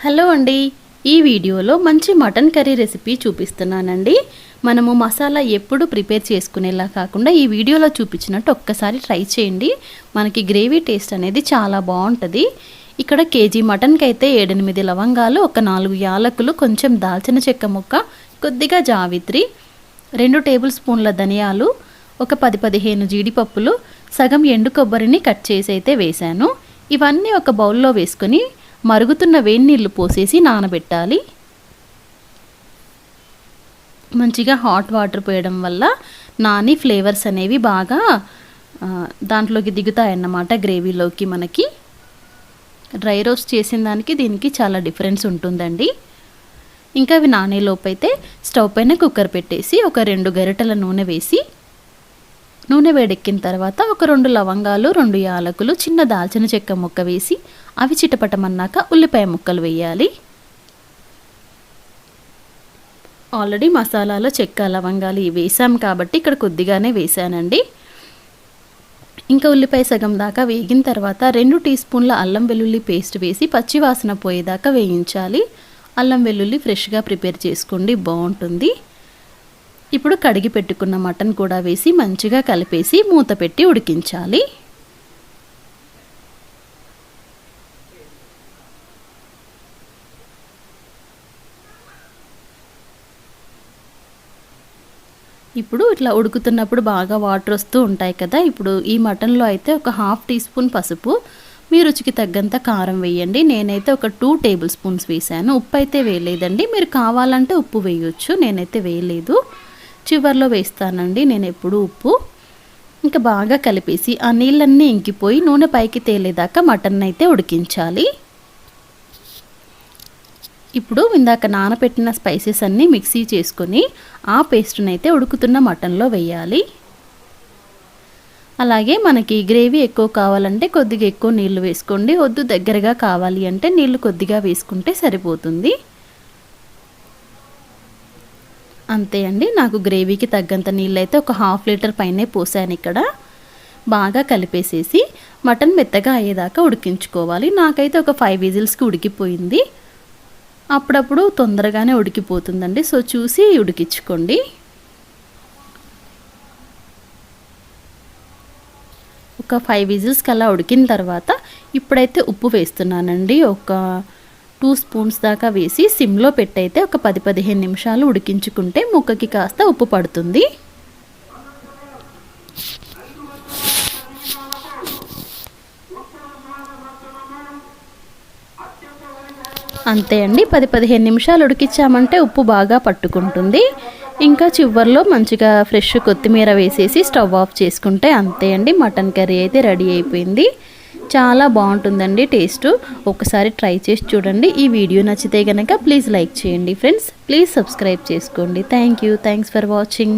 Hello అండి, ఈ వీడియోలో మంచి మటన్ కర్రీ రెసిపీ చూపిస్తున్నానండి. మనము మసాలా ఎప్పుడు ప్రిపేర్ చేసుకునేలా కాకుండా ఈ వీడియోలో చూపించినట్టు ఒక్కసారి ట్రై చేయండి. మనకి గ్రేవీ టేస్ట్ అనేది చాలా బాగుంటుంది. ఇక్కడ కేజీ మటన్కి అయితే 7-8 లవంగాలు, ఒక 4 యాలకులు, కొంచెం దాల్చిన చెక్క ముక్క, కొద్దిగా జావిత్రి, 2 టేబుల్ స్పూన్ల ధనియాలు, ఒక 10-15 జీడిపప్పులు, సగం ఎండు కొబ్బరిని కట్ చేసి అయితే వేశాను. ఇవన్నీ ఒక బౌల్లో వేసుకొని మరుగుతున్న వేడి నీళ్ళు పోసేసి నానబెట్టాలి. మంచిగా హాట్ వాటర్ పోయడం వల్ల నాని ఫ్లేవర్స్ అనేవి బాగా దాంట్లోకి దిగుతాయన్నమాట. గ్రేవీలోకి మనకి డ్రై రోస్ట్ చేసిన దానికి దీనికి చాలా డిఫరెన్స్ ఉంటుందండి. ఇంకా అవి నానేలోపు అయితే స్టవ్ పైన కుక్కర్ పెట్టేసి ఒక 2 గరిటెల నూనె వేసి, నూనె వేడెక్కిన తర్వాత ఒక 2 లవంగాలు, 2 యాలకులు, చిన్న దాల్చిన చెక్క ముక్క వేసి అవి చిటపటమన్నాక ఉల్లిపాయ ముక్కలు వేయాలి. ఆల్రెడీ మసాలాలో చెక్క, లవంగాలు ఇవి వేసాం కాబట్టి ఇక్కడ కొద్దిగానే వేసానండి. ఇంకా ఉల్లిపాయ సగం దాకా వేగిన తర్వాత 2 టీ స్పూన్ల అల్లం వెల్లుల్లి పేస్ట్ వేసి పచ్చి వాసన పోయేదాకా వేయించాలి. అల్లం వెల్లుల్లి ఫ్రెష్గా ప్రిపేర్ చేసుకోండి, బాగుంటుంది. ఇప్పుడు కడిగి పెట్టుకున్న మటన్ కూడా వేసి మంచిగా కలిపేసి మూత పెట్టి ఉడికించాలి. ఇప్పుడు ఇట్లా ఉడుకుతున్నప్పుడు బాగా వాటర్ వస్తూ ఉంటాయి కదా. ఇప్పుడు ఈ మటన్లో అయితే ఒక 1/2 టీ స్పూన్ పసుపు, మీ రుచికి తగ్గంత కారం వేయండి. నేనైతే ఒక 2 టేబుల్ స్పూన్స్ వేసాను. ఉప్పు అయితే వేయలేదండి, మీరు కావాలంటే ఉప్పు వేయొచ్చు, నేనైతే వేయలేదు. చివర్లో వేస్తానండి నేను ఎప్పుడు ఉప్పు. ఇంకా బాగా కలిపేసి ఆ నీళ్ళన్నీ ఇంకిపోయి నూనె పైకి తేలేదాకా మటన్ అయితే ఉడికించాలి. ఇప్పుడు ఇందాక నానబెట్టిన స్పైసెస్ అన్నీ మిక్సీ చేసుకొని ఆ పేస్ట్ని అయితే ఉడుకుతున్న మటన్లో వేయాలి. అలాగే మనకి గ్రేవీ ఎక్కువ కావాలంటే కొద్దిగా ఎక్కువ నీళ్లు వేసుకోండి, వద్దు దగ్గరగా కావాలి అంటే నీళ్లు కొద్దిగా వేసుకుంటే సరిపోతుంది. అంతే అండి, నాకు గ్రేవీకి తగ్గంత నీళ్ళు అయితే ఒక 1/2 లీటర్ పైనే పోసాను. ఇక్కడ బాగా కలిపేసేసి మటన్ మెత్తగా అయ్యేదాకా ఉడికించుకోవాలి. నాకైతే ఒక 5 విజిల్స్కి ఉడికిపోయింది. అప్పుడప్పుడు తొందరగానే ఉడికిపోతుందండి, సో చూసి ఉడికించుకోండి. ఒక 5 విజిల్స్కి అలా ఉడికిన తర్వాత ఇప్పుడైతే ఉప్పు వేస్తున్నానండి. ఒక 2 స్పూన్స్ దాకా వేసి సిమ్లో పెట్టయితే ఒక 10-15 నిమిషాలు ఉడికించుకుంటే ముక్కకి కాస్త ఉప్పు పడుతుంది. అంతే అండి, 10-15 నిమిషాలు ఉడికించామంటే ఉప్పు బాగా పట్టుకుంటుంది. ఇంకా చివర్లో మంచిగా ఫ్రెష్ కొత్తిమీర వేసేసి స్టవ్ ఆఫ్ చేసుకుంటే అంతే అండి, మటన్ కర్రీ అయితే రెడీ అయిపోయింది. చాలా బాగుంటుందండి టేస్ట్. ఒకసారి ట్రై చేసి చూడండి. ఈ వీడియో నచ్చితే కనుక ప్లీజ్ లైక్ చేయండి ఫ్రెండ్స్. ప్లీజ్ సబ్స్క్రైబ్ చేసుకోండి. Thanks for watching.